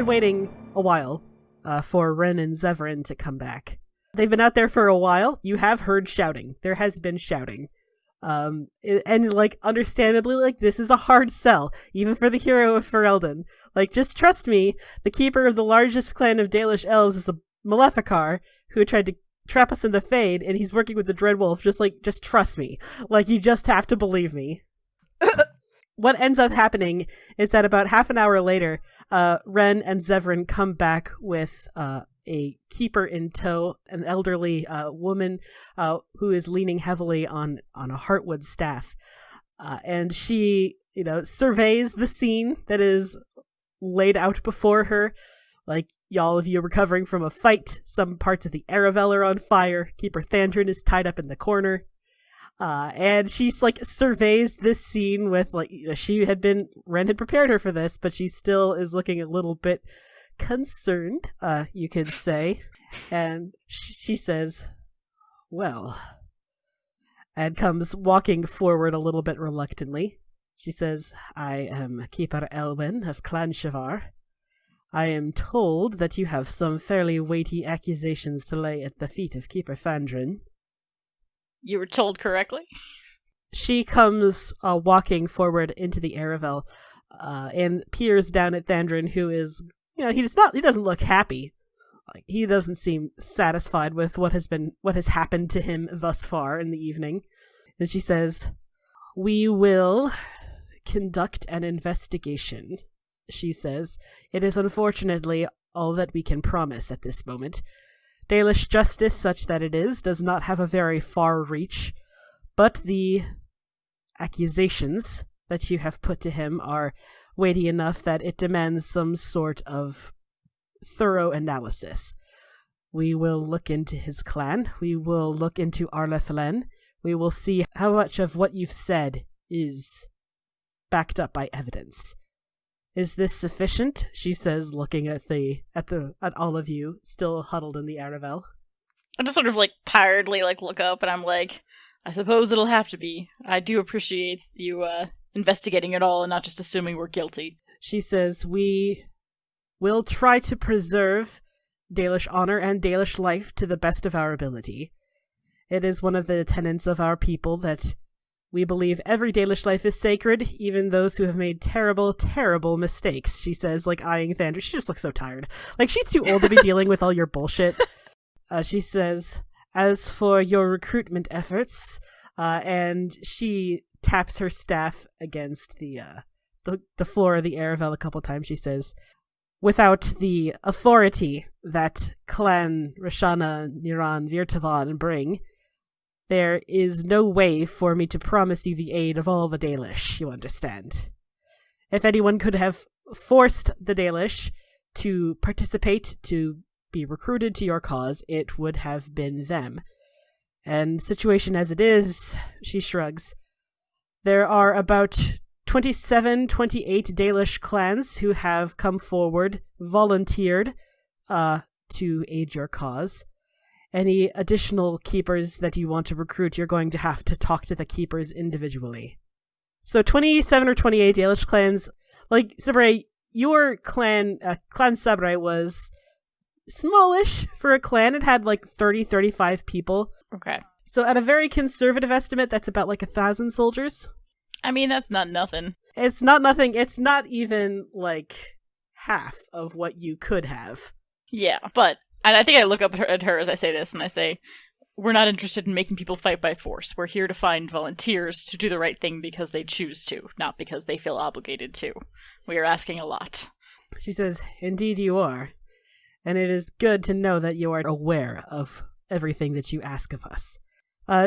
been waiting a while for Ren and Zevran to come back. They've been out there for a while. You have heard shouting. There has been shouting. And like, understandably, like, this is a hard sell, even for the hero of Ferelden. Like, just trust me, the keeper of the largest clan of Dalish elves is a Maleficar who tried to trap us in the Fade, and he's working with the Dreadwolf. Just trust me. Like, you just have to believe me. What ends up happening is that about half an hour later, Ren and Zevran come back with a keeper in tow, an elderly woman who is leaning heavily on a heartwood staff. And she, surveys the scene that is laid out before her. Like, all of you are recovering from a fight. Some parts of the Aravel are on fire. Keeper Thandrin is tied up in the corner. And she's like surveys this scene with like, Ren had prepared her for this, but she still is looking a little bit concerned, you could say. And she says, well, and comes walking forward a little bit reluctantly. She says, I am Keeper Elwyn of Clan Shavar. I am told that you have some fairly weighty accusations to lay at the feet of Keeper Thandrin. You were told correctly? She comes walking forward into the Aravel and peers down at Thandrin, who is, he doesn't look happy. Like, he doesn't seem satisfied with what has happened to him thus far in the evening. And she says, we will conduct an investigation, she says. It is unfortunately all that we can promise at this moment. Dalish justice, such that it is, does not have a very far reach, but the accusations that you have put to him are weighty enough that it demands some sort of thorough analysis. We will look into his clan. We will look into Arlathvhen. We will see how much of what you've said is backed up by evidence. Is this sufficient? She says, looking at all of you still huddled in the Aravel. I just sort of tiredly look up, and I'm like, I suppose it'll have to be. I do appreciate you investigating it all and not just assuming we're guilty. She says, we will try to preserve Dalish honor and Dalish life to the best of our ability. It is one of the tenets of our people that we believe every Dalish life is sacred, even those who have made terrible, terrible mistakes, she says, eyeing Thandrin. She just looks so tired. She's too old to be dealing with all your bullshit. She says, as for your recruitment efforts, and she taps her staff against the floor of the Aravel a couple times, she says, without the authority that Clan Rashana, Niran, Virtavan bring, there is no way for me to promise you the aid of all the Dalish, you understand. If anyone could have forced the Dalish to participate, to be recruited to your cause, it would have been them. And situation as it is, she shrugs, there are about 27, 28 Dalish clans who have come forward, volunteered to aid your cause. Any additional keepers that you want to recruit, you're going to have to talk to the keepers individually. So 27 or 28 Dalish clans, Sabre, your clan, Clan Sabre was smallish for a clan. It had 30, 35 people. Okay. So at a very conservative estimate, that's about 1,000 soldiers. I mean, that's not nothing. It's not nothing. It's not even half of what you could have. Yeah, but and I think I look up at her as I say this, and I say, we're not interested in making people fight by force. We're here to find volunteers to do the right thing because they choose to, not because they feel obligated to. We are asking a lot. She says, indeed you are. And it is good to know that you are aware of everything that you ask of us.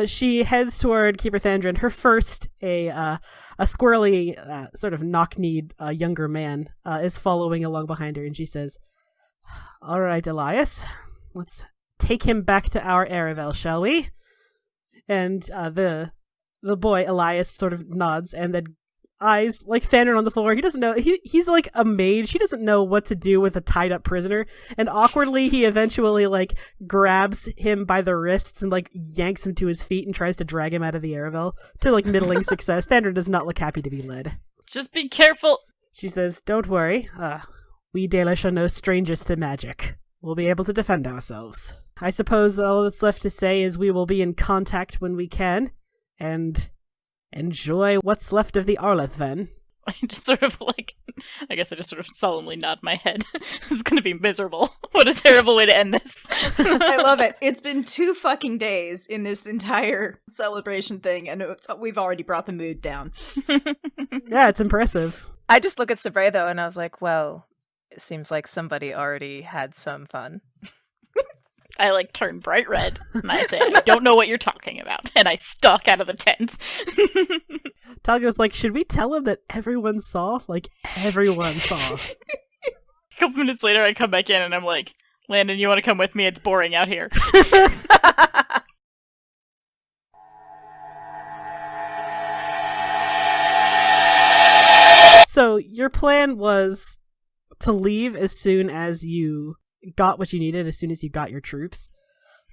She heads toward Keeper Thandrin. Her first, a squirrely, sort of knock-kneed younger man, is following along behind her, and she says, all right, Elias, let's take him back to our Aravel, shall we? And the boy, Elias, sort of nods and then eyes Thandrin on the floor. He doesn't know. He's a mage. He doesn't know what to do with a tied-up prisoner. And awkwardly, he eventually grabs him by the wrists and yanks him to his feet and tries to drag him out of the Aravel to middling success. Thandrin does not look happy to be led. Just be careful. She says, don't worry. We Dalish are no strangers to magic. We'll be able to defend ourselves. I suppose all that's left to say is we will be in contact when we can, and enjoy what's left of the Arlathvhen. I just sort of I guess I just sort of solemnly nod my head. It's gonna be miserable. What a terrible way to end this. I love it. It's been 2 fucking days in this entire celebration thing, and we've already brought the mood down. Yeah, it's impressive. I just look at Sabre, though, and I was like, well, it seems like somebody already had some fun. I turn bright red and I say, I don't know what you're talking about. And I stalk out of the tent. Talga's like, should we tell him that everyone saw? Everyone saw. A couple minutes later, I come back in and I'm like, Landon, you want to come with me? It's boring out here. So your plan was to leave as soon as you got what you needed, as soon as you got your troops.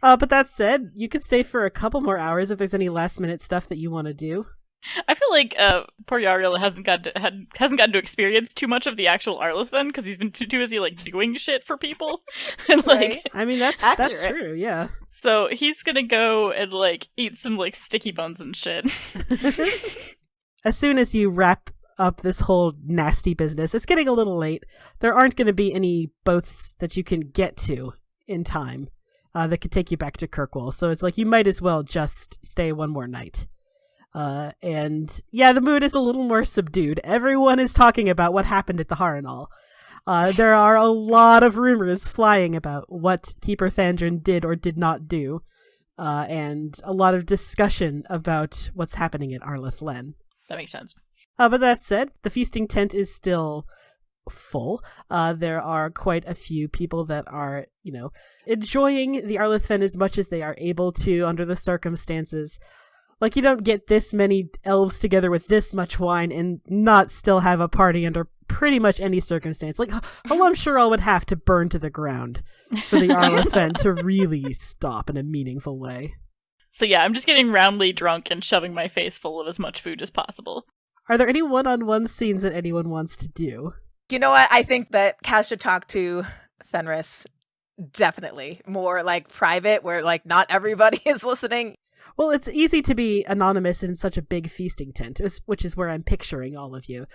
But that said, you could stay for a couple more hours if there's any last minute stuff that you want to do. I feel like poor Yariel hasn't gotten to experience too much of the actual Arlathvhen because he's been too busy doing shit for people. And Right. I mean, that's true, yeah. So he's gonna go and eat some sticky buns and shit. As soon as you wrap up this whole nasty business, it's getting a little late. There aren't going to be any boats that you can get to in time that could take you back to Kirkwall. So it's you might as well just stay one more night. And yeah, the mood is a little more subdued. Everyone is talking about what happened at the Harrenhal. There are a lot of rumors flying about what Keeper Thandrin did or did not do. And a lot of discussion about what's happening at Arlathvhen. That makes sense. But that said, the feasting tent is still full. There are quite a few people that are, enjoying the Arlathvhen as much as they are able to under the circumstances. You don't get this many elves together with this much wine and not still have a party under pretty much any circumstance. I'm sure I would have to burn to the ground for the Arlathvhen to really stop in a meaningful way. So yeah, I'm just getting roundly drunk and shoving my face full of as much food as possible. Are there any one-on-one scenes that anyone wants to do? You know what? I think that Cass should talk to Fenris. Definitely. More private, where not everybody is listening. Well, it's easy to be anonymous in such a big feasting tent, which is where I'm picturing all of you.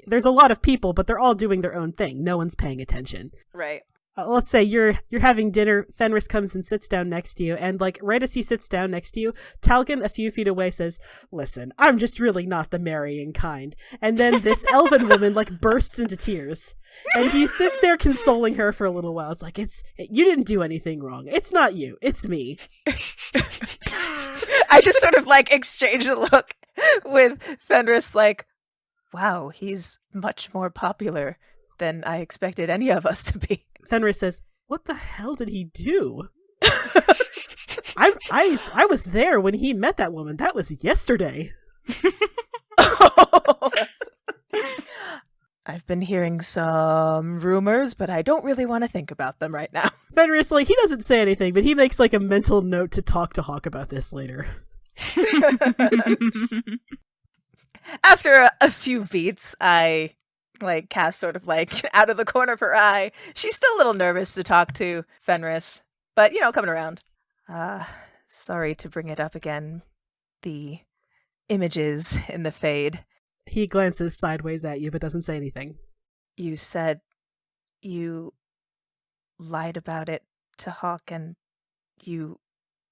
There's a lot of people, but they're all doing their own thing. No one's paying attention. Right. Let's say you're having dinner, Fenris comes and sits down next to you, and right as he sits down next to you, Talgan a few feet away says, "Listen, I'm just really not the marrying kind." And then this elven woman bursts into tears. And he sits there consoling her for a little while. It's you didn't do anything wrong. It's not you, it's me. I just sort of exchange a look with Fenris wow, he's much more popular than I expected any of us to be. Fenris says, "What the hell did he do?" I was there when he met that woman. That was yesterday. I've been hearing some rumors, but I don't really want to think about them right now. Fenris, he doesn't say anything, but he makes a mental note to talk to Hawk about this later. After a few beats, I Cass sort of out of the corner of her eye. She's still a little nervous to talk to Fenris, but coming around. Sorry to bring it up again. The images in the Fade. He glances sideways at you, but doesn't say anything. You said you lied about it to Hawk, and you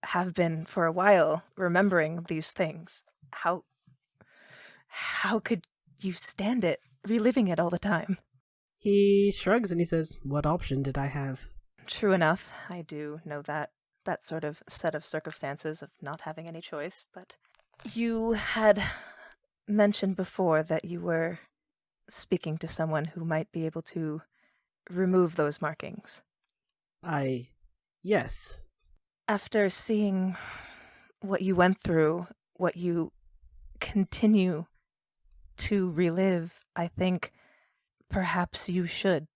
have been for a while remembering these things. How could you stand it? Reliving it all the time. He shrugs and he says, "What option did I have?" True enough. I do know that sort of set of circumstances of not having any choice, but you had mentioned before that you were speaking to someone who might be able to remove those markings. Yes. After seeing what you went through, what you continue to relive, I think perhaps you should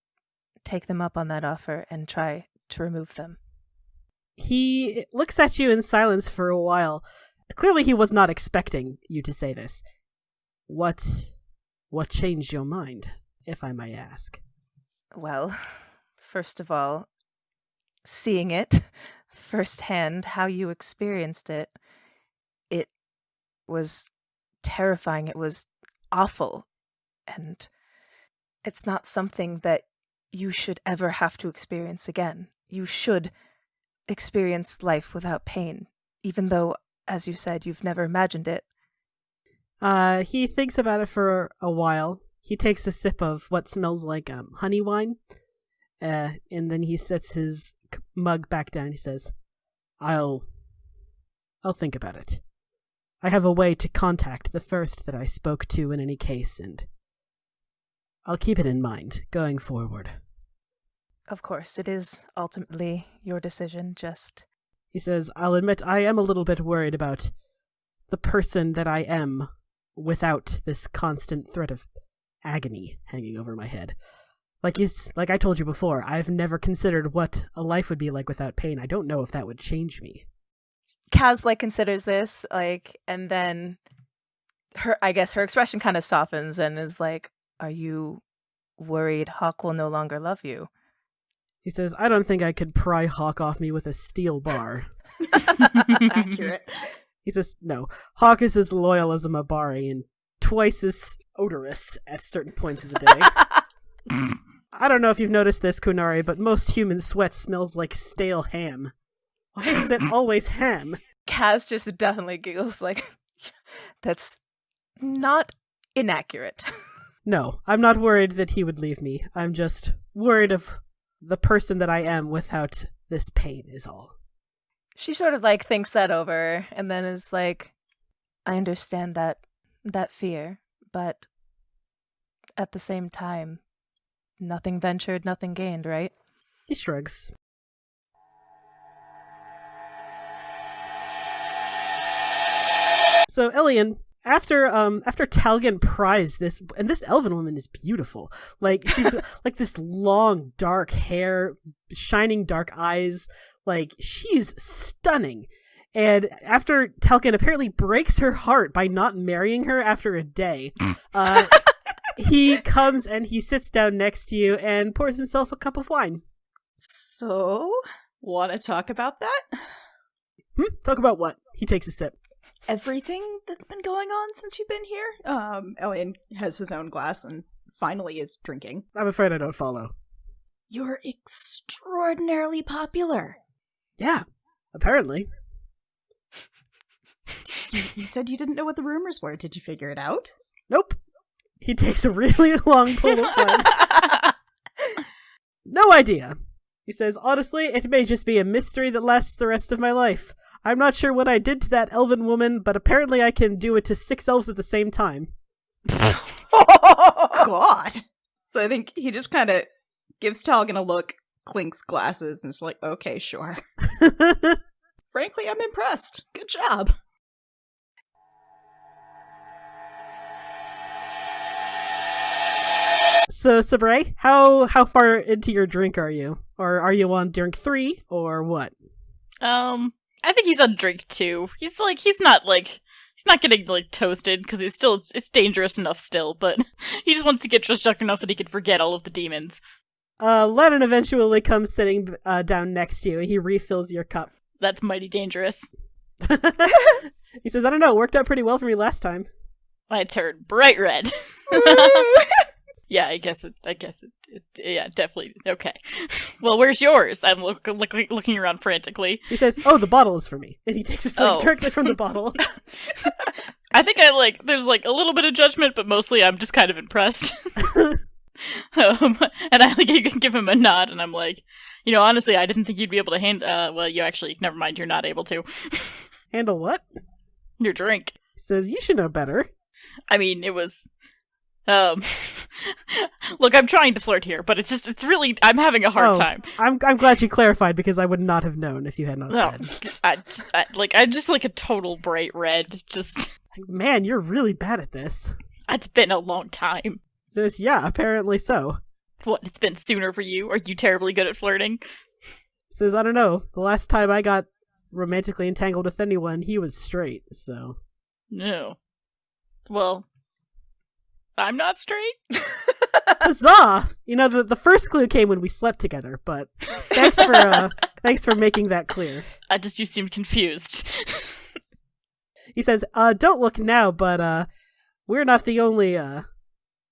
take them up on that offer and try to remove them. He looks at you in silence for a while. Clearly he was not expecting you to say this. What changed your mind, if I may ask? Well, first of all, seeing it firsthand, how you experienced it, it was terrifying. It was awful. And it's not something that you should ever have to experience again. You should experience life without pain, even though, as you said, you've never imagined it. He thinks about it for a while. He takes a sip of what smells like honey wine, and then he sets his mug back down and he says, I'll think about it. I have a way to contact the first that I spoke to in any case, and I'll keep it in mind going forward. Of course, it is ultimately your decision, just... He says, I'll admit I am a little bit worried about the person that I am without this constant threat of agony hanging over my head. Like I told you before, I've never considered what a life would be like without pain. I don't know if that would change me. Kaz, considers this, and then her expression kind of softens and is like, are you worried Hawk will no longer love you? He says, I don't think I could pry Hawk off me with a steel bar. Accurate. He says, no, Hawk is as loyal as a Mabari and twice as odorous at certain points of the day. I don't know if you've noticed this, Kunari, but most human sweat smells like stale ham. Why is it always ham? Kaz just definitely giggles that's not inaccurate. No, I'm not worried that he would leave me. I'm just worried of the person that I am without this pain is all. She sort of thinks that over and then is like, I understand that fear, but at the same time, nothing ventured, nothing gained, right? He shrugs. So, Elian, after Talgan pries this, and this elven woman is beautiful. She's this long, dark hair, shining dark eyes. She's stunning. And after Talgan apparently breaks her heart by not marrying her after a day, he comes and he sits down next to you and pours himself a cup of wine. So, want to talk about that? Talk about what? He takes a sip. Everything that's been going on since you've been here? Elian has his own glass and finally is drinking. I'm afraid I don't follow. You're extraordinarily popular. Yeah, apparently. You said you didn't know what the rumors were. Did you figure it out? Nope. He takes a really long pull of wine. No idea. He says, honestly, it may just be a mystery that lasts the rest of my life. I'm not sure what I did to that elven woman, but apparently I can do it to 6 elves at the same time. God. So I think he just kind of gives Talgan a look, clinks glasses, and is like, okay, sure. Frankly, I'm impressed. Good job. So, Sabre, how far into your drink are you? Or are you on drink 3, or what? I think he's on drink 2. He's not getting toasted because it's dangerous enough still, but he just wants to get just drunk enough that he can forget all of the demons. Lennon eventually comes sitting down next to you. He refills your cup. That's mighty dangerous. He says, I don't know, it worked out pretty well for me last time. I turned bright red. Yeah, I guess it, yeah, definitely. Okay. Well, where's yours? I'm looking around frantically. He says, oh, the bottle is for me. And he takes a swig directly from the bottle. I think there's a little bit of judgment, but mostly I'm just kind of impressed. And I give him a nod, and I'm like, honestly, I didn't think you'd be able to handle, well, you actually, never mind, you're not able to. Handle what? Your drink. He says, you should know better. I mean, it was... Look, I'm trying to flirt here, but it's really, I'm having a hard time. I'm glad you clarified, because I would not have known if you had not said. I'm just a total bright red, just... Man, you're really bad at this. It's been a long time. Says, yeah, apparently so. What, it's been sooner for you? Are you terribly good at flirting? Says, I don't know. The last time I got romantically entangled with anyone, he was straight, so... No. Well... I'm not straight? Huzzah! You know, the first clue came when we slept together, but thanks for making that clear. You seemed confused. He says, don't look now, but we're not the only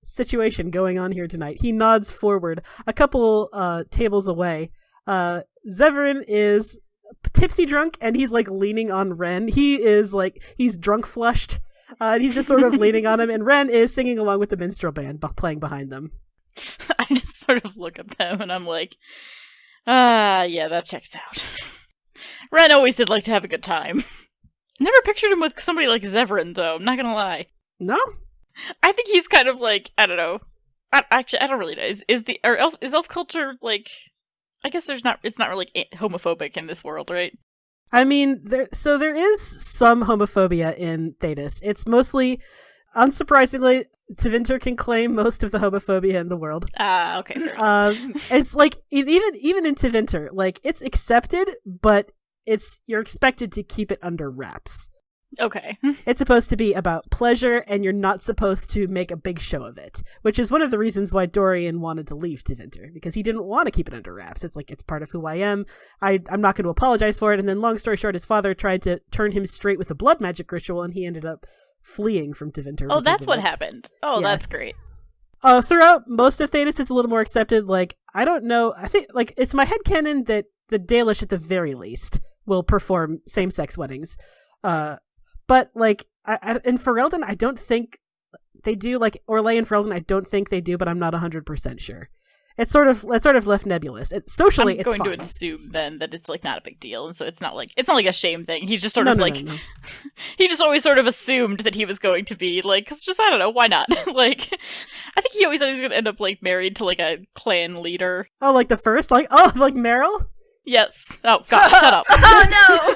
situation going on here tonight. He nods forward. A couple tables away, Zevran is tipsy drunk, and he's like leaning on Ren. He is like, he's drunk flushed, and he's just sort of leaning on him, and Ren is singing along with the minstrel band playing behind them. I just sort of look at them and I'm like, yeah, that checks out. Ren always did like to have a good time. Never pictured him with somebody like Zevran, though, I'm not gonna lie. No? I think he's kind of like, I don't know. I don't really know. Is elf culture, like, I guess it's not really homophobic in this world, right? I mean, there is some homophobia in Thetis. It's mostly, unsurprisingly, Tevinter can claim most of the homophobia in the world. Okay. Fair it's like, even in Tevinter, like, it's accepted, but you're expected to keep it under wraps. Okay. It's supposed to be about pleasure, and you're not supposed to make a big show of it, which is one of the reasons why Dorian wanted to leave Tevinter, because he didn't want to keep it under wraps. It's like, it's part of who I am. I'm not going to apologize for it. And then, long story short, his father tried to turn him straight with a blood magic ritual, and he ended up fleeing from Tevinter. Oh, that's what happened. Oh, yeah. That's great. Throughout most of Thetis, it's a little more accepted. Like, I don't know. I think, like, it's my headcanon that the Dalish, at the very least, will perform same-sex weddings. But, like, in Ferelden, I don't think they do. Like, Orlais and Ferelden, I don't think they do, but I'm not 100% sure. It's sort of left nebulous. Socially, it's fine. I'm going to assume, then, that it's, like, not a big deal, and so it's not like a shame thing. He just sort of, no. He just always sort of assumed that he was going to be, like, it's just, I don't know, why not? Like, I think he always thought he was going to end up, like, married to, like, a clan leader. Oh, like the first? Like Meryl? Yes. Oh, God, shut up. Oh, no!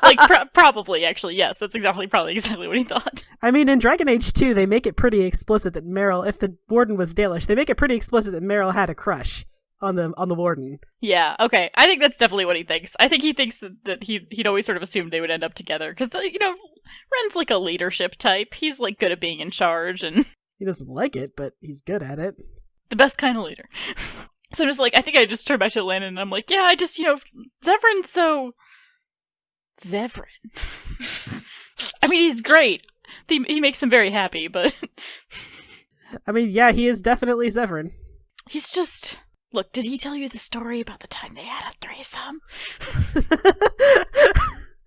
Like, probably, actually, yes. That's probably exactly what he thought. I mean, in Dragon Age 2, they make it pretty explicit that Meryl, if the warden was Dalish, they make it pretty explicit that Meryl had a crush on the warden. Yeah, okay. I think that's definitely what he thinks. I think he thinks that he'd always sort of assumed they would end up together, because, Ren's like a leadership type. He's, like, good at being in charge, and... He doesn't like it, but he's good at it. The best kind of leader. So just like, I think I just turned back to Landon and I'm like, yeah, I just, Zevran's so... Zevran. I mean, he's great. He makes him very happy, but... I mean, yeah, he is definitely Zevran. He's just... Look, did he tell you the story about the time they had a threesome?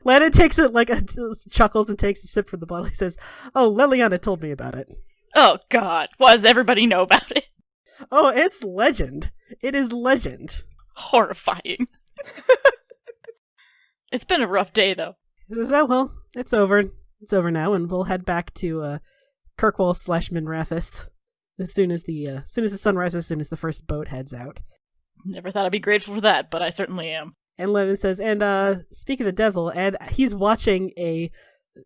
Landon takes it, chuckles and takes a sip from the bottle. He says, oh, Leliana told me about it. Oh, God. Why does everybody know about it? Oh, it's legend. It is legend. Horrifying. It's been a rough day, though. Well, it's over. It's over now, and we'll head back to Kirkwall / Minrathous as soon as the sun rises, as soon as the first boat heads out. Never thought I'd be grateful for that, but I certainly am. And Lennon says, and speak of the devil, and he's watching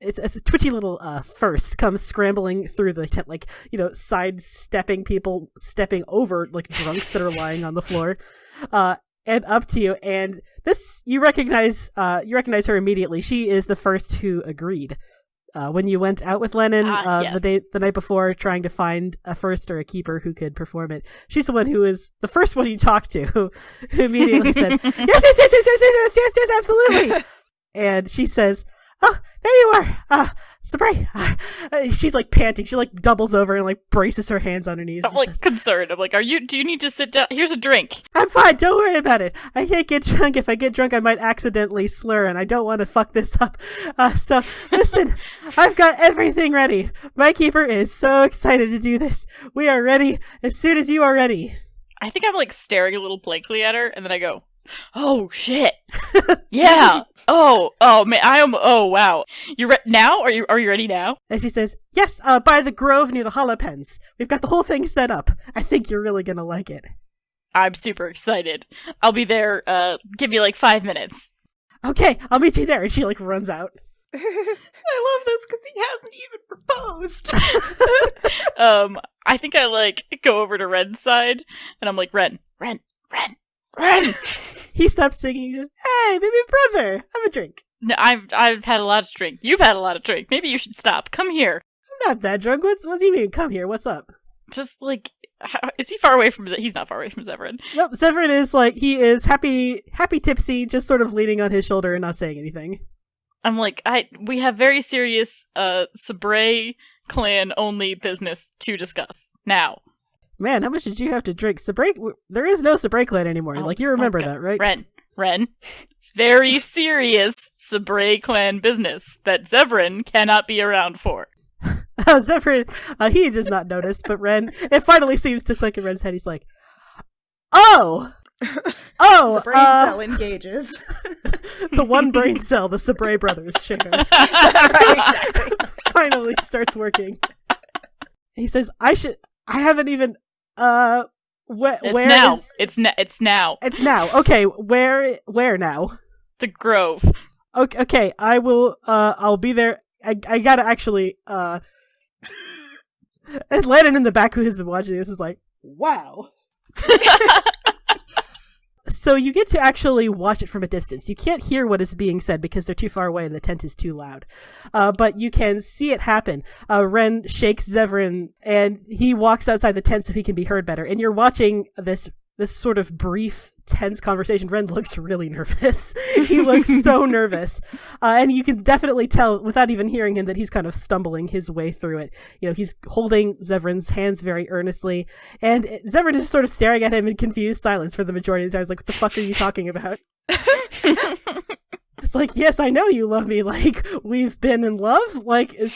it's a twitchy little first comes scrambling through the tent, like, sidestepping people, stepping over, like, drunks that are lying on the floor, and up to you. And this, you recognize her immediately. She is the first who agreed. When you went out with Lennon yes. the night before, trying to find a first or a keeper who could perform it, she's the one who is the first one you talked to, who immediately said, yes, absolutely. And she says, oh, there you are. Surprise. She's like panting. She like doubles over and like braces her hands on her knees. I'm like concerned. I'm like, do you need to sit down? Here's a drink. I'm fine. Don't worry about it. I can't get drunk. If I get drunk, I might accidentally slur, and I don't want to fuck this up. So listen, I've got everything ready. My keeper is so excited to do this. We are ready as soon as you are ready. I think I'm like staring a little blankly at her, and then I go, oh shit. Yeah. Oh man, oh wow. You now? Are you ready now? And she says, yes, by the grove near the hollow pens. We've got the whole thing set up. I think you're really gonna like it. I'm super excited. I'll be there, give me like 5 minutes. Okay, I'll meet you there. And she like runs out. I love this because he hasn't even proposed. I think I like go over to Ren's side and I'm like, Ren. He stops singing. He says, hey, baby brother, have a drink. No, I've had a lot to drink. You've had a lot of drink. Maybe you should stop. Come here. I'm not that drunk. What do you mean? Come here. What's up? Just like, Is he far away from? He's not far away from Zevran. Nope, Zevran is he is happy tipsy, just sort of leaning on his shoulder and not saying anything. I'm like, we have very serious Sabre clan only business to discuss now. Man, how much did you have to drink? Sabre, there is no Sabre clan anymore. Oh, you remember that, right? Ren. It's very serious Sabre clan business that Zevran cannot be around for. Zevran, he does not notice, but Ren, it finally seems to click in Ren's head. He's like, oh! The brain cell engages. The one brain cell the Sabre brothers share. Exactly. Finally starts working. He says, I haven't even, It's now. It's now. Okay, where now? The Grove. Okay, I will, I'll be there. I gotta actually, and Landon in the back who has been watching this is like, wow. So you get to actually watch it from a distance. You can't hear what is being said because they're too far away and the tent is too loud. But you can see it happen. Ren shakes Zevran and he walks outside the tent so he can be heard better. And you're watching this sort of brief, tense conversation. Ren looks really nervous. He looks so nervous. And you can definitely tell, without even hearing him, that he's kind of stumbling his way through it. He's holding Zevran's hands very earnestly. And Zevran is sort of staring at him in confused silence for the majority of the time. He's like, what the fuck are you talking about? It's like, yes, I know you love me. We've been in love. This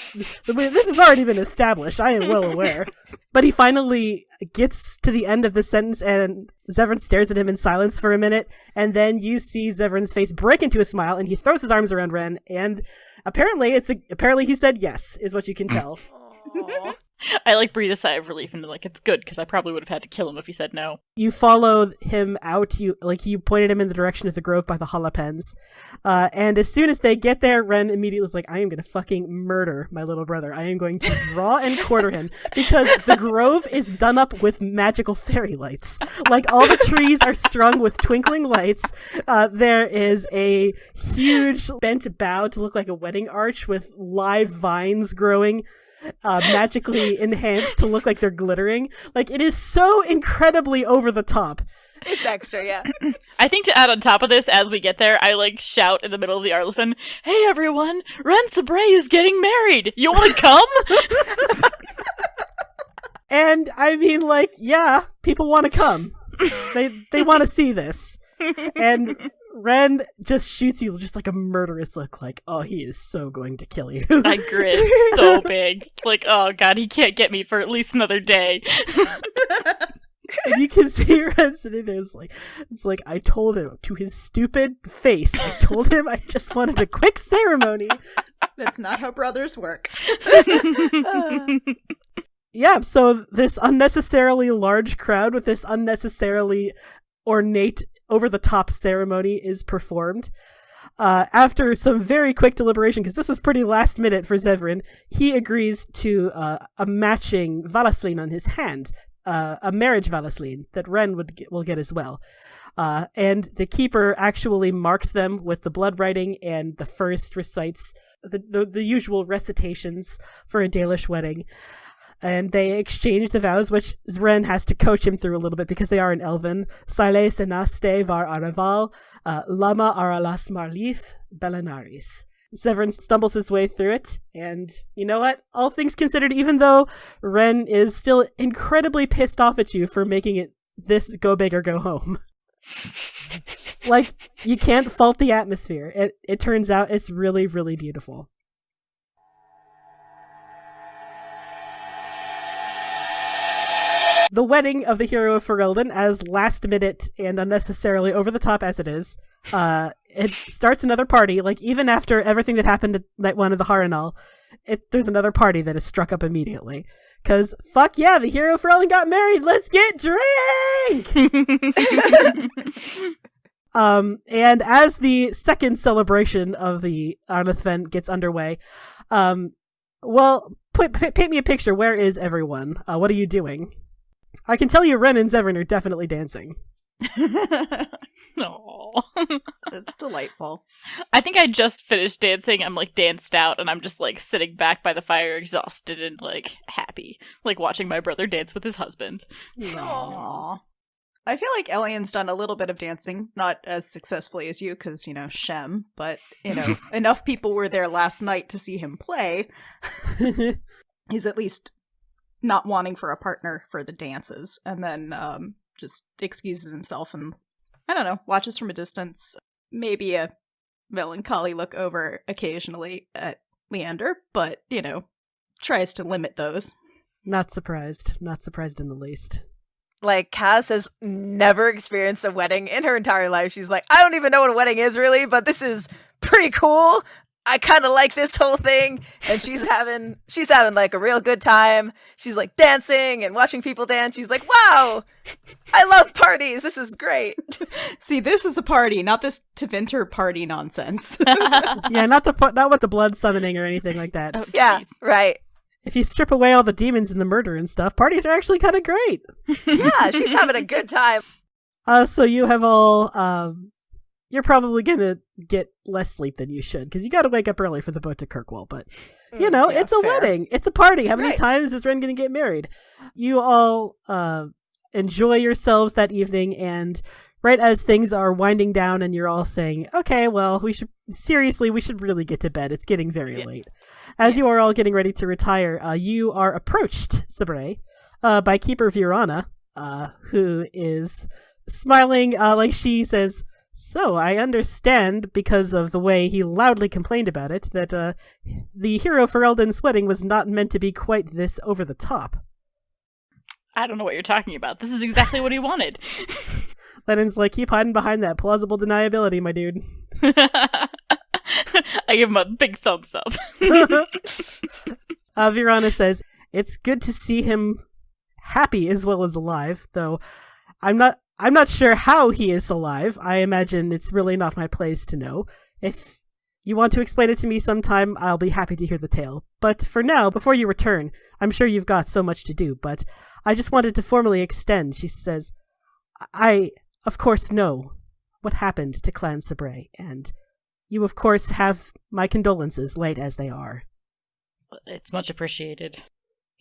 has already been established. I am well aware. But he finally gets to the end of the sentence, and Zevran stares at him in silence for a minute, and then you see Zevran's face break into a smile, and he throws his arms around Ren, and apparently he said yes, is what you can tell. I breathe a sigh of relief and it's good because I probably would have had to kill him if he said no. You follow him out. You pointed him in the direction of the grove by the jalapens. And as soon as they get there, Ren immediately is like, I am going to fucking murder my little brother. I am going to draw and quarter him because the grove is done up with magical fairy lights. All the trees are strung with twinkling lights. There is a huge bent bough to look like a wedding arch with live vines growing. Magically enhanced to look like they're glittering. It is so incredibly over the top. It's extra, yeah. I think to add on top of this, as we get there, I shout in the middle of the Arlathvhen, hey everyone, Ren Sabre is getting married! You wanna come? And I mean, yeah, people wanna come. They wanna see this. And Ren just shoots you just a murderous look, oh, he is so going to kill you. I grin so big. Oh god, he can't get me for at least another day. And you can see Ren sitting there, it's like, I told him to his stupid face, I told him I just wanted a quick ceremony. That's not how brothers work. Yeah, so this unnecessarily large crowd with this unnecessarily ornate over-the-top ceremony is performed. After some very quick deliberation, because this was pretty last minute for Zevran, he agrees to a matching Valasleen on his hand, a marriage Valasleen that Ren will get as well. And the keeper actually marks them with the blood writing, and the first recites the usual recitations for a Dalish wedding. And they exchange the vows, which Ren has to coach him through a little bit because they are in Elven. Sile senaste var araval, lama aralas marlith, belenaris. Zevran stumbles his way through it, and you know what? All things considered, even though Ren is still incredibly pissed off at you for making it this go big or go home. You can't fault the atmosphere. It turns out it's really, really beautiful. The wedding of the hero of Ferelden, as last minute and unnecessarily over the top as it is, it starts another party. Even after everything that happened at night one of the Harrenhal, there's another party that is struck up immediately. Because, fuck yeah, the hero of Ferelden got married! Let's get drink! And as the second celebration of the Arlathvhen gets underway, paint me a picture. Where is everyone? What are you doing? I can tell you Ren and Zevran are definitely dancing. No. It's delightful. I think I just finished dancing. I'm like danced out, and I'm just like sitting back by the fire, exhausted and like happy, like watching my brother dance with his husband. Aww. I feel like Elian's done a little bit of dancing, not as successfully as you, because, Shem, but, enough people were there last night to see him play. He's at least not wanting for a partner for the dances, and then just excuses himself and, I don't know, watches from a distance, maybe a melancholy look over occasionally at Leander, but, tries to limit those. Not surprised in the least. Like, Cass has never experienced a wedding in her entire life. She's like, I don't even know what a wedding is really, but this is pretty cool. I kind of like this whole thing. And she's having like a real good time. She's like dancing and watching people dance. She's like, wow, I love parties. This is great. See, this is a party, not this Tevinter party nonsense. Yeah, not with the blood summoning or anything like that. Oh, Yeah, geez. right. If you strip away all the demons and the murder and stuff, parties are actually kind of great. Yeah, she's having a good time. So you have all, you're probably gonna get less sleep than you should, because you gotta wake up early for the boat to Kirkwall, but, it's a fair. wedding. It's a party. How many Right. times is Ren gonna get married? You all, enjoy yourselves that evening, and right as things are winding down and you're all saying, okay, well, we should really get to bed. It's getting very late. As you are all getting ready to retire, you are approached, Sabre, by Keeper Virana, who is smiling, like she says, so I understand, because of the way he loudly complained about it, that the hero for Eldon's wedding was not meant to be quite this over the top. I don't know what you're talking about. This is exactly what he wanted. Lennon's like, keep hiding behind that plausible deniability, my dude. I give him a big thumbs up. Virana says, it's good to see him happy as well as alive, though I'm not sure how he is alive. I imagine it's really not my place to know. If you want to explain it to me sometime, I'll be happy to hear the tale. But for now, before you return, I'm sure you've got so much to do, but I just wanted to formally extend, she says, I, of course, know what happened to Clan Sabre, and you, of course, have my condolences, late as they are. It's much appreciated.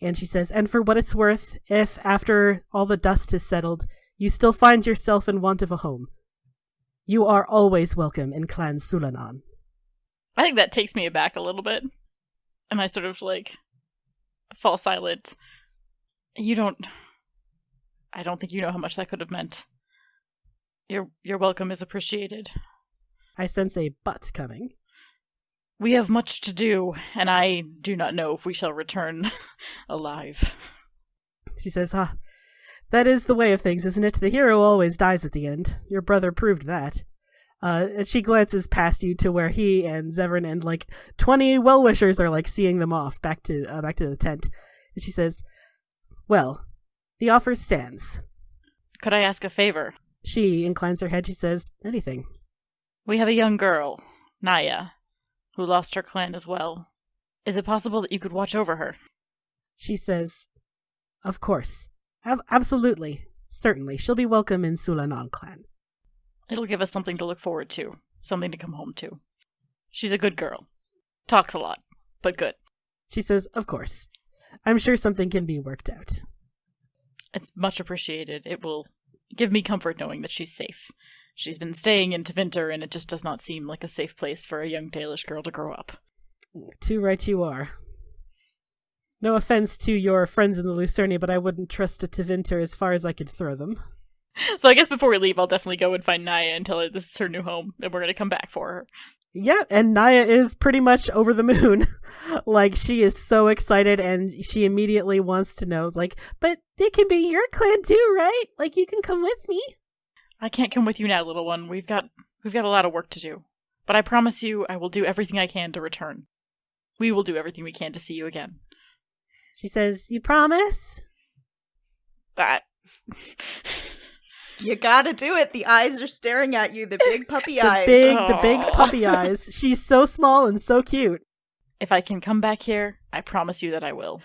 And she says, and for what it's worth, if after all the dust is settled, you still find yourself in want of a home, you are always welcome in Clan Sulanan. I think that takes me aback a little bit. And I sort of, fall silent. I don't think you know how much that could have meant. Your welcome is appreciated. I sense a but coming. We have much to do, and I do not know if we shall return alive. She says, that is the way of things, isn't it? The hero always dies at the end. Your brother proved that. And she glances past you to where he and Zevran and 20 well-wishers are seeing them off back to the tent. And she says, well, the offer stands. Could I ask a favor? She inclines her head. She says, anything. We have a young girl, Naya, who lost her clan as well. Is it possible that you could watch over her? She says, of course. Absolutely. Certainly. She'll be welcome in Sulanan clan. It'll give us something to look forward to. Something to come home to. She's a good girl. Talks a lot, but good. She says, of course. I'm sure something can be worked out. It's much appreciated. It will give me comfort knowing that she's safe. She's been staying in Tevinter, and it just does not seem like a safe place for a young Dalish girl to grow up. Too right you are. No offense to your friends in the Lucernia, but I wouldn't trust a Tevinter as far as I could throw them. So I guess before we leave, I'll definitely go and find Naya and tell her this is her new home, and we're going to come back for her. Yeah, and Naya is pretty much over the moon. She is so excited, and she immediately wants to know, but it can be your clan too, right? You can come with me. I can't come with you now, little one. We've got a lot of work to do. But I promise you, I will do everything I can to return. We will do everything we can to see you again. She says, you promise? That. You gotta do it. The eyes are staring at you. The big puppy eyes. The big puppy eyes. She's so small and so cute. If I can come back here, I promise you that I will.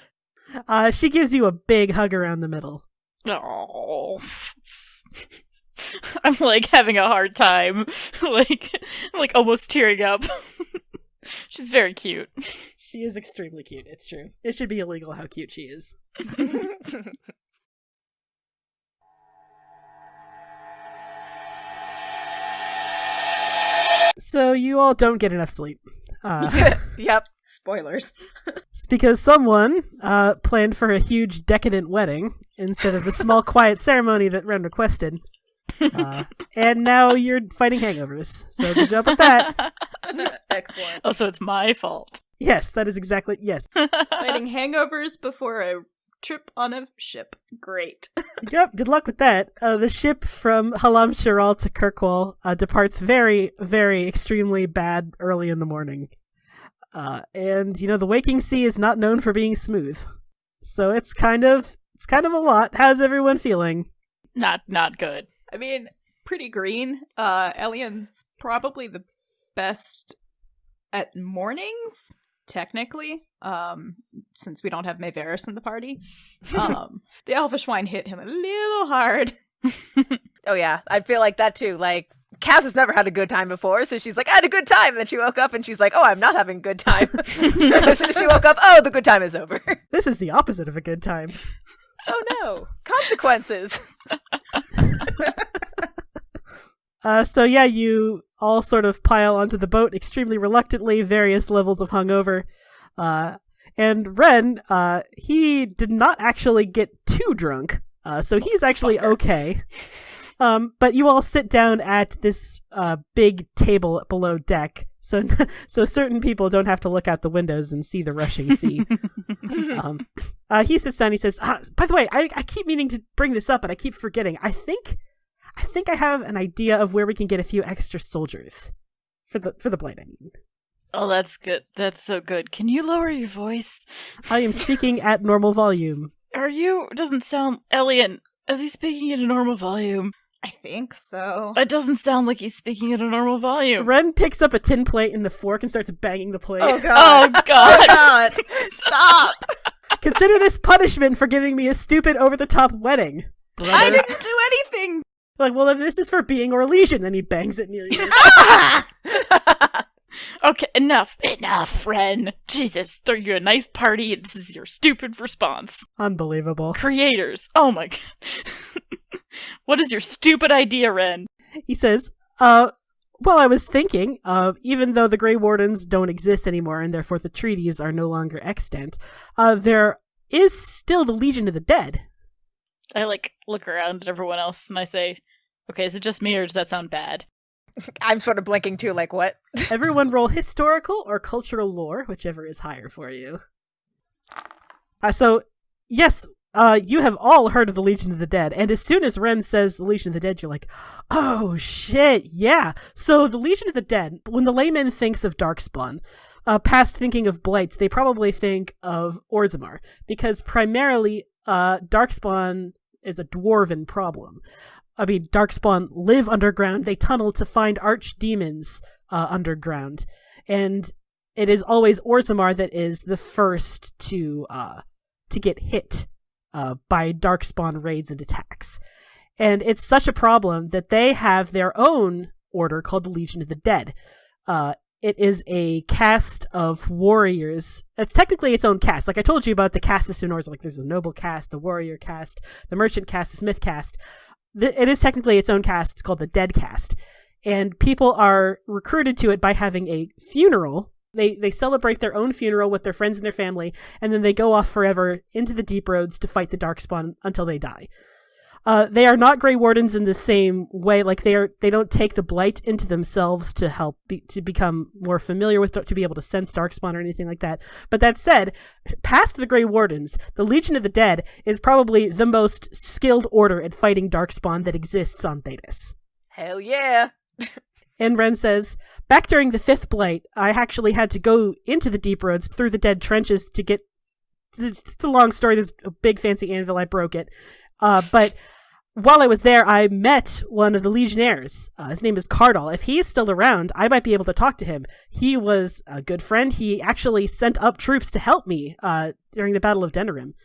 She gives you a big hug around the middle. Oh. I'm like having a hard time, like almost tearing up. She's very cute. She is extremely cute, it's true. It should be illegal how cute she is. So you all don't get enough sleep. Yep. Spoilers. It's because someone planned for a huge decadent wedding instead of the small quiet ceremony that Ren requested. And now you're fighting hangovers. So good job with that. Excellent. Oh, so it's my fault. Yes, that is exactly, yes. Fighting hangovers before a trip on a ship. Great. Yep, good luck with that. The ship from Halam Shiral to Kirkwall departs very, very extremely bad early in the morning. And, the waking sea is not known for being smooth. So it's kind of a lot. How's everyone feeling? Not good. I mean, pretty green. Elian's probably the best at mornings, technically, since we don't have Maeveris in the party. The Elvish wine hit him a little hard. Oh yeah, I feel like that too. Like, Cass has never had a good time before, so she's like, I had a good time. And then she woke up and she's like, oh, I'm not having a good time. As soon as she woke up, oh, the good time is over. This is the opposite of a good time. Oh no, consequences. So yeah, you all sort of pile onto the boat extremely reluctantly, various levels of hungover. And Ren, he did not actually get too drunk, so he's actually okay. But you all sit down at this big table below deck, so certain people don't have to look out the windows and see the rushing sea. He sits down. He says, "By the way, I keep meaning to bring this up, but I keep forgetting. I think I have an idea of where we can get a few extra soldiers for the Blight. I mean." Oh, that's good. That's so good. Can you lower your voice? I am speaking at normal volume. Are you? Doesn't sound. Elian, is he speaking at a normal volume? I think so. It doesn't sound like he's speaking at a normal volume. Ren picks up a tin plate and the fork and starts banging the plate. Oh god. Oh god. Oh god. Stop. Consider this punishment for giving me a stupid over-the-top wedding. Brother. I didn't do anything. Like, well, then this is for being Orlesian. Then he bangs it near you. Okay, enough, Ren. Jesus, throw you a nice party, and this is your stupid response. Unbelievable. Creators, oh my god. What is your stupid idea, Ren? He says, well, I was thinking, even though the Grey Wardens don't exist anymore, and therefore the treaties are no longer extant, there is still the Legion of the Dead. I, look around at everyone else, and I say, okay, is it just me, or does that sound bad? I'm sort of blinking too, like, what? Everyone roll historical or cultural lore, whichever is higher for you. So, yes, you have all heard of the Legion of the Dead, and as soon as Ren says the Legion of the Dead, you're like, oh shit, yeah. So the Legion of the Dead, when the layman thinks of Darkspawn, past thinking of Blights, they probably think of Orzammar, because primarily Darkspawn is a dwarven problem. I mean, Darkspawn live underground, they tunnel to find archdemons underground, and it is always Orzammar that is the first to get hit by Darkspawn raids and attacks. And it's such a problem that they have their own order called the Legion of the Dead. It is a caste of warriors. It's technically its own caste. Like I told you about the caste system, like there's a noble caste, the warrior caste, the merchant caste, the smith caste. It is technically its own caste. It's called the Dead Caste. And people are recruited to it by having a funeral. They celebrate their own funeral with their friends and their family, and then they go off forever into the deep roads to fight the Darkspawn until they die. They are not Grey Wardens in the same way. Like they don't take the blight into themselves to help to become more familiar with, to be able to sense Darkspawn or anything like that. But that said, past the Grey Wardens, the Legion of the Dead is probably the most skilled order at fighting Darkspawn that exists on Thedas. Hell yeah. And Ren says, back during the 5th Blight, I actually had to go into the deep roads through the dead trenches to get... It's a long story. There's a big fancy anvil. I broke it. But while I was there, I met one of the Legionnaires. His name is Cardal. If he is still around, I might be able to talk to him. He was a good friend. He actually sent up troops to help me during the Battle of Denerim.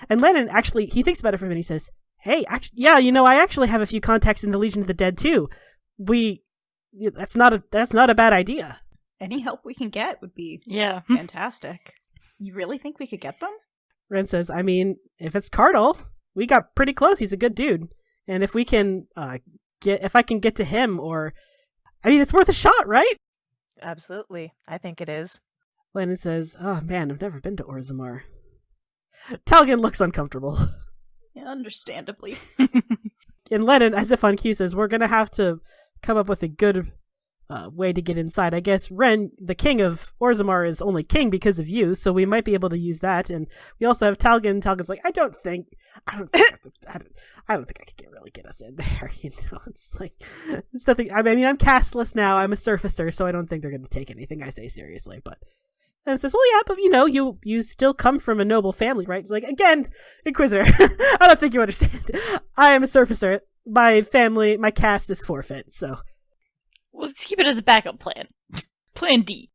And Lennon actually, he thinks about it for a minute. He says, Hey, yeah, I actually have a few contacts in the Legion of the Dead too. That's not a bad idea. Any help we can get would be Yeah. fantastic. You really think we could get them? Ren says, I mean, if it's Cardinal, we got pretty close. He's a good dude. And if we can if I can get to him, it's worth a shot, right? Absolutely. I think it is. Landon says, oh man, I've never been to Orzammar. Talgan looks uncomfortable. Yeah, understandably. And Lennon, as if on cue, says, we're going to have to come up with a good way to get inside. I guess Ren, the king of Orzammar, is only king because of you, so we might be able to use that. And we also have Talgan. Talgan's like, I don't think I could really get us in there. It's like, it's nothing. I mean, I'm castless now. I'm a surfacer, so I don't think they're going to take anything I say seriously. But and it says, well, yeah, but you still come from a noble family, right? It's like, again, Inquisitor, I don't think you understand. I am a surfacer. My family, my caste is forfeit, so. Let's keep it as a backup plan. Plan D.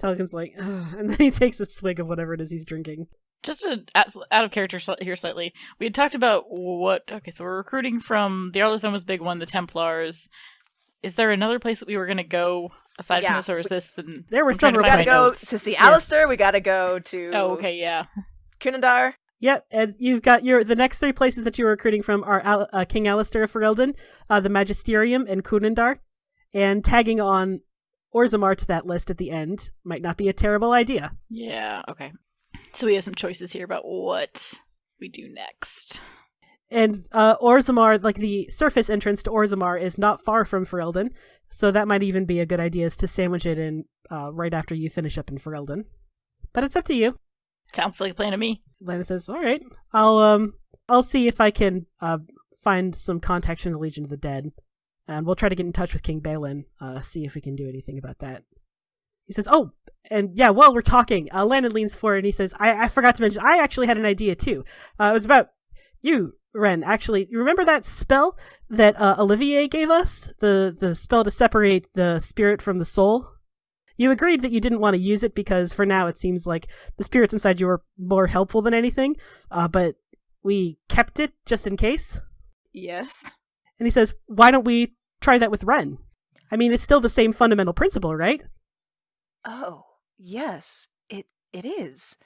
Talgan's like, ugh, and then he takes a swig of whatever it is he's drinking. Just out of character here slightly, we had talked about so we're recruiting from, the Arlathvhen was a big one, the Templars. Is there another place that we were going to go aside from this, or is this the... There were We several gotta go places. to see Alistair, we gotta go to... Oh, okay, yeah. Kunandar. Yep, and you've got the next 3 places that you're recruiting from are King Alistair of Ferelden, the Magisterium, and Kunandar. And tagging on Orzammar to that list at the end might not be a terrible idea. Yeah, okay. So we have some choices here about what we do next. And Orzammar, like the surface entrance to Orzammar, is not far from Ferelden, so that might even be a good idea, is to sandwich it in right after you finish up in Ferelden. But it's up to you. Sounds like a plan to me. Lana says, all right, I'll see if I can find some contacts from the Legion of the Dead. And we'll try to get in touch with King Balin, see if we can do anything about that. He says, oh, and yeah, while we're talking, Landon leans forward and he says, I forgot to mention, I actually had an idea too. It was about you, Ren. Actually, you remember that spell that Olivier gave us? The spell to separate the spirit from the soul? You agreed that you didn't want to use it because for now it seems like the spirits inside you are more helpful than anything, but we kept it just in case. Yes. And he says, why don't we try that with Ren? I mean, it's still the same fundamental principle, right? Oh, yes, it is.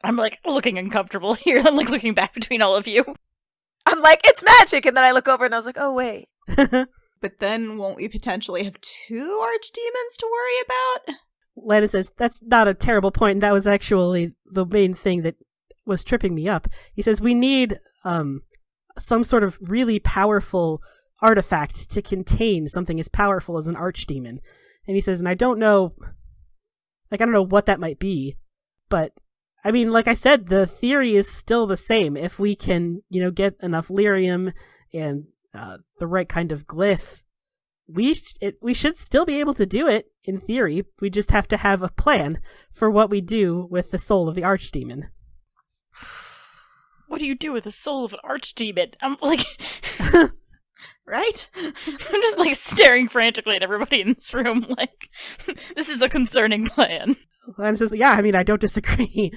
I'm like looking uncomfortable here. I'm like looking back between all of you. I'm like, it's magic! And then I look over and I was like, oh, wait. But then won't we potentially have 2 archdemons to worry about? Lana says, that's not a terrible point. That was actually the main thing that was tripping me up. He says, we need some sort of really powerful artifact to contain something as powerful as an archdemon. And he says, and I don't know what that might be, but I mean, like I said, the theory is still the same. If we can, get enough lyrium and the right kind of glyph, we should still be able to do it in theory. We just have to have a plan for what we do with the soul of the archdemon. What do you do with the soul of an archdemon? I'm like... Right? I'm just like staring frantically at everybody in this room like, this is a concerning plan. And says, yeah, I mean, I don't disagree.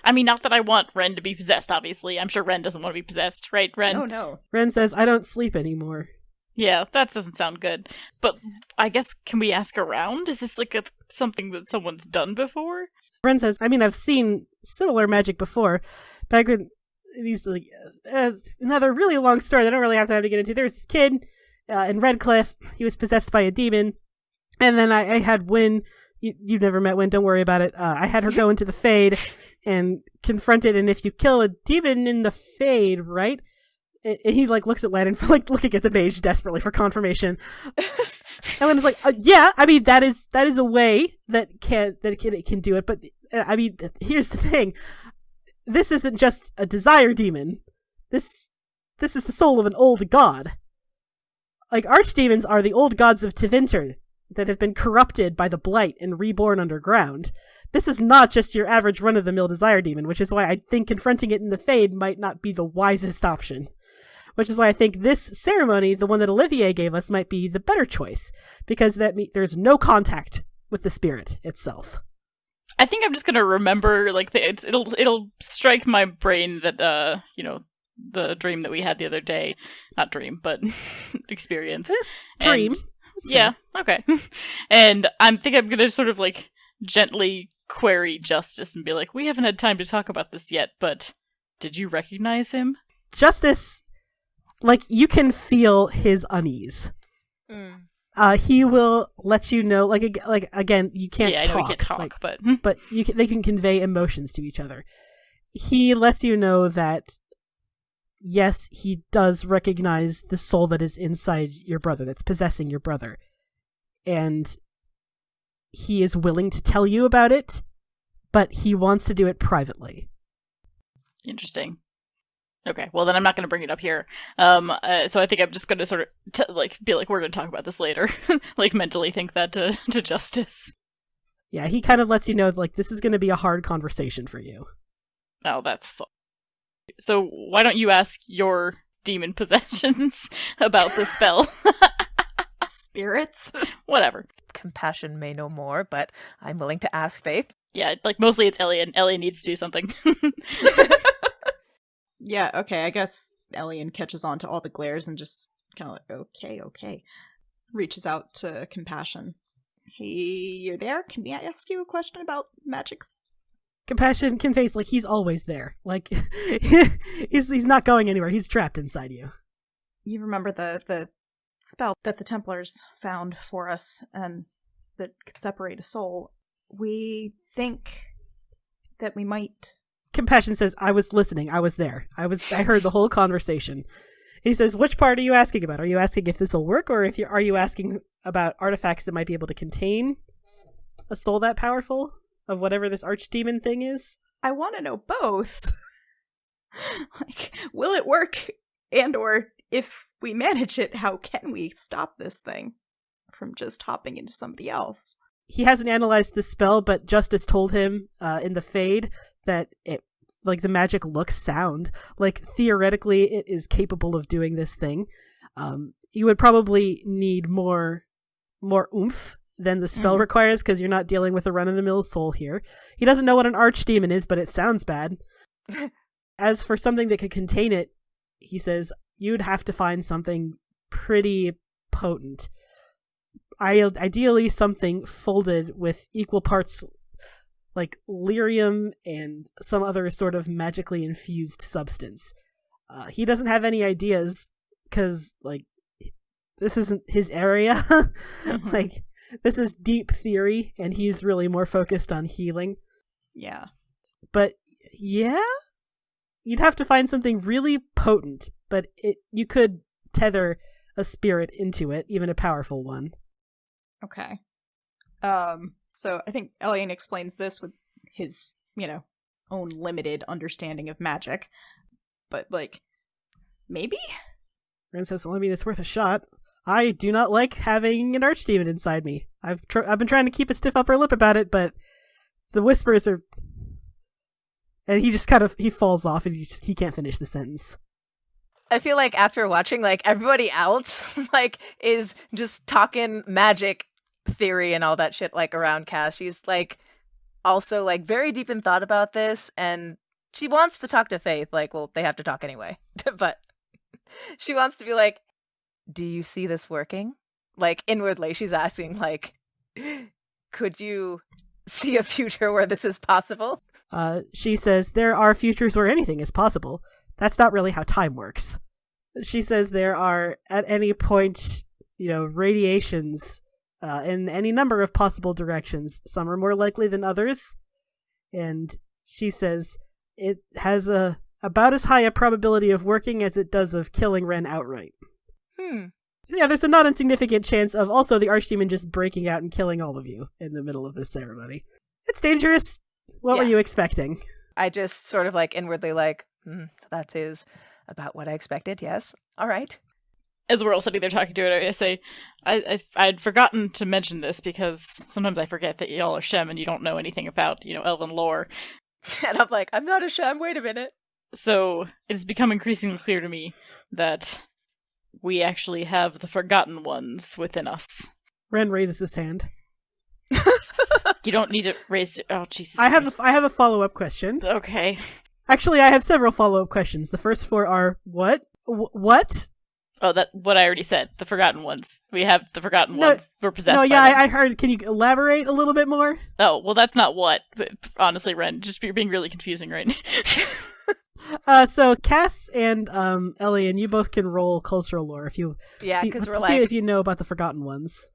I mean, not that I want Ren to be possessed, obviously. I'm sure Ren doesn't want to be possessed, right, Ren? Oh, no. Ren says, I don't sleep anymore. Yeah, that doesn't sound good. But I guess, can we ask around? Is this like something that someone's done before? Ren says, I mean, I've seen similar magic before. Back when these, like, another really long story that I don't really have time to get into. There was this kid in Redcliffe. He was possessed by a demon. And then I had Wynn. You've never met Wynn, don't worry about it. I had her go into the Fade and confront it. And if you kill a demon in the Fade, right? And he looks at Landon for looking at the mage desperately for confirmation. And Landon's like, yeah, I mean that is a way that it can do it. But I mean, here's the thing: this isn't just a desire demon. This is the soul of an old god. Like archdemons are the old gods of Tevinter that have been corrupted by the blight and reborn underground. This is not just your average run-of-the-mill desire demon, which is why I think confronting it in the Fade might not be the wisest option. Which is why I think this ceremony, the one that Olivier gave us, might be the better choice, because there's no contact with the spirit itself. I think I'm just gonna remember, it'll strike my brain that, the dream that we had the other day. Not dream, but experience. Dream. And, yeah, okay. And I'm gonna sort of like gently query Justice and be like, we haven't had time to talk about this yet, but did you recognize him? Justice, like, you can feel his unease. He will let you know, like again, you can't talk. Yeah, I know we can't talk, like, but they can convey emotions to each other. He lets you know that, yes, he does recognize the soul that is inside your brother, that's possessing your brother. And he is willing to tell you about it, but he wants to do it privately. Interesting. Okay, well then I'm not going to bring it up here. So I think I'm just going to sort of be like, we're going to talk about this later. Like mentally think that to Justice. Yeah, he kind of lets you know, like, this is going to be a hard conversation for you. Oh, that's fun. So why don't you ask your demon possessions about the spell? Spirits? Whatever. Compassion may know more, but I'm willing to ask Faith. Yeah, like mostly it's Ellie, Ellie needs to do something. Yeah, okay, I guess Elian catches on to all the glares and just kind of like, okay. Reaches out to Compassion. Hey, you're there? Can I ask you a question about magics? Compassion conveys, like, he's always there. Like, he's not going anywhere. He's trapped inside you. You remember the spell that the Templars found for us and that could separate a soul? We think that we might... Compassion says, I was listening. I was there. I heard the whole conversation. He says, which part are you asking about? Are you asking if this will work, or are you asking about artifacts that might be able to contain a soul that powerful of whatever this archdemon thing is? I want to know both. Like, will it work? And or if we manage it, how can we stop this thing from just hopping into somebody else? He hasn't analyzed the spell, but Justice told him in the Fade that it, like, the magic looks sound. Like, theoretically, it is capable of doing this thing. You would probably need more oomph than the spell requires, because you're not dealing with a run-of-the-mill soul here. He doesn't know what an archdemon is, but it sounds bad. As for something that could contain it, he says, you'd have to find something pretty potent. Ideally something folded with equal parts like lyrium and some other sort of magically infused substance. He doesn't have any ideas because, like, this isn't his area. Like, this is deep theory, and he's really more focused on healing. Yeah. But, yeah? You'd have to find something really potent, but you could tether a spirit into it, even a powerful one. Okay. So I think Elian explains this with his, own limited understanding of magic. But, like, maybe? Ren says, well, I mean, it's worth a shot. I do not like having an archdemon inside me. I've been trying to keep a stiff upper lip about it, but the whispers are... And he just he falls off and he can't finish the sentence. I feel like after watching, like, everybody else, like, is just talking magic theory and all that shit, like, around Cass. She's, like, also, like, very deep in thought about this, and she wants to talk to Faith. Like, well, they have to talk anyway. But she wants to be like, do you see this working? Like, inwardly, she's asking, like, could you see a future where this is possible? She says, there are futures where anything is possible. That's not really how time works. She says there are, at any point, radiations in any number of possible directions. Some are more likely than others. And she says it has about as high a probability of working as it does of killing Ren outright. Yeah, there's a not insignificant chance of also the archdemon just breaking out and killing all of you in the middle of this ceremony. It's dangerous. What were you expecting? I just sort of, like, inwardly, like, that is about what I expected, yes. All right. As we're all sitting there talking to it, I say, I'd forgotten to mention this because sometimes I forget that y'all are Shem and you don't know anything about, elven lore. And I'm like, I'm not a Shem, wait a minute. So it has become increasingly clear to me that we actually have the Forgotten Ones within us. Ren raises his hand. You don't need to raise it. Oh, Jesus. I have a follow-up question. Okay. Actually, I have several follow-up questions. The first four are, what? What? Oh, that what I already said. The Forgotten Ones. We have the Forgotten Ones. We're possessed No, by yeah, them. I heard. Can you elaborate a little bit more? Oh, well, that's not what. But honestly, Ren, you're being really confusing right now. So Cass and Elian, you both can roll cultural lore if you because we're see if you know about the Forgotten Ones.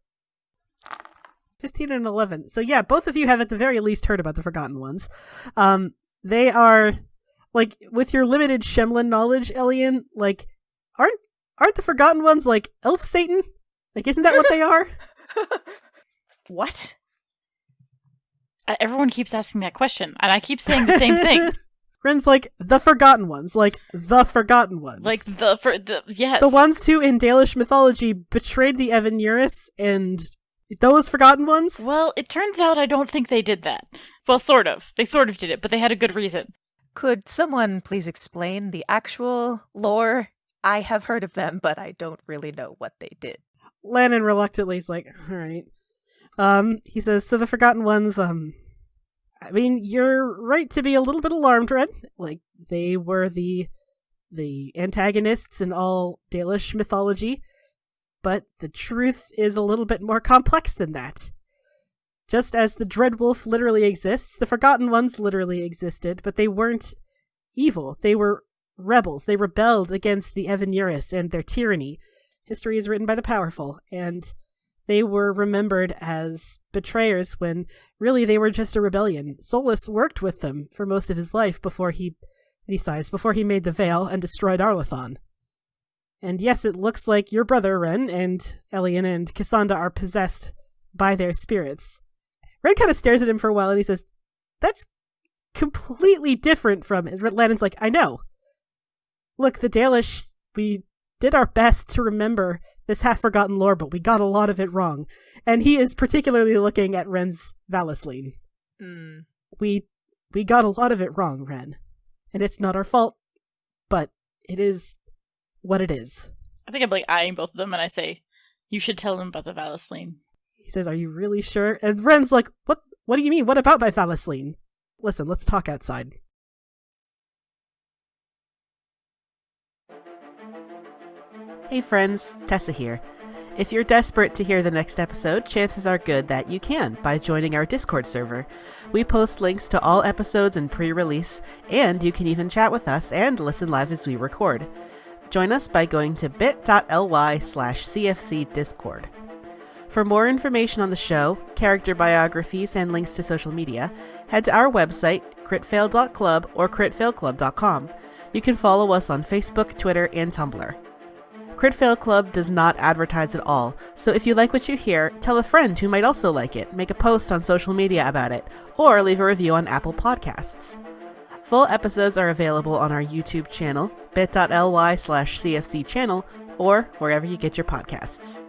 15 and 11. So yeah, both of you have at the very least heard about the Forgotten Ones. They are like, with your limited Shemlin knowledge, Elian, like aren't the Forgotten Ones like elf Satan? Like, isn't that what they are? What? Everyone keeps asking that question, and I keep saying the same thing. Ren's like, the Forgotten Ones. Like, the Forgotten Ones. Like, yes. The ones who, in Dalish mythology, betrayed the Evanuris, and those Forgotten Ones? Well, it turns out I don't think they did that. Well, sort of. They sort of did it, but they had a good reason. Could someone please explain the actual lore? I have heard of them, but I don't really know what they did. Lannon reluctantly is like, alright. He says, so the Forgotten Ones, I mean, you're right to be a little bit alarmed, Red. Like, they were the antagonists in all Dalish mythology, but the truth is a little bit more complex than that. Just as the Dreadwolf literally exists, the Forgotten Ones literally existed, but they weren't evil. They were rebels. They rebelled against the Evanuris and their tyranny. History is written by the powerful, and they were remembered as betrayers when really they were just a rebellion. Solus worked with them for most of his life before he made the Veil and destroyed Arlathvhen. And yes, it looks like your brother, Ren, and Elian and Cassandra are possessed by their spirits. Ren kind of stares at him for a while and he says, that's completely different from it. Lannon's like, I know. Look, the Dalish, we did our best to remember this half-forgotten lore, but we got a lot of it wrong. And he is particularly looking at Ren's Valisline. We got a lot of it wrong, Ren. And it's not our fault, but it is what it is. I think I'm like eyeing both of them, and I say, you should tell them about the Valisline. He says, are you really sure? And Ren's like, what do you mean? What about my Valisline? Listen, let's talk outside. Hey friends, Tessa here. If you're desperate to hear the next episode, chances are good that you can by joining our Discord server. We post links to all episodes in pre-release, and you can even chat with us and listen live as we record. Join us by going to bit.ly/cfcdiscord. For more information on the show, character biographies, and links to social media, head to our website, critfail.club or critfailclub.com. You can follow us on Facebook, Twitter, and Tumblr. Crit Fail Club does not advertise at all, so if you like what you hear, tell a friend who might also like it, make a post on social media about it, or leave a review on Apple Podcasts. Full episodes are available on our YouTube channel, bit.ly/cfcchannel, or wherever you get your podcasts.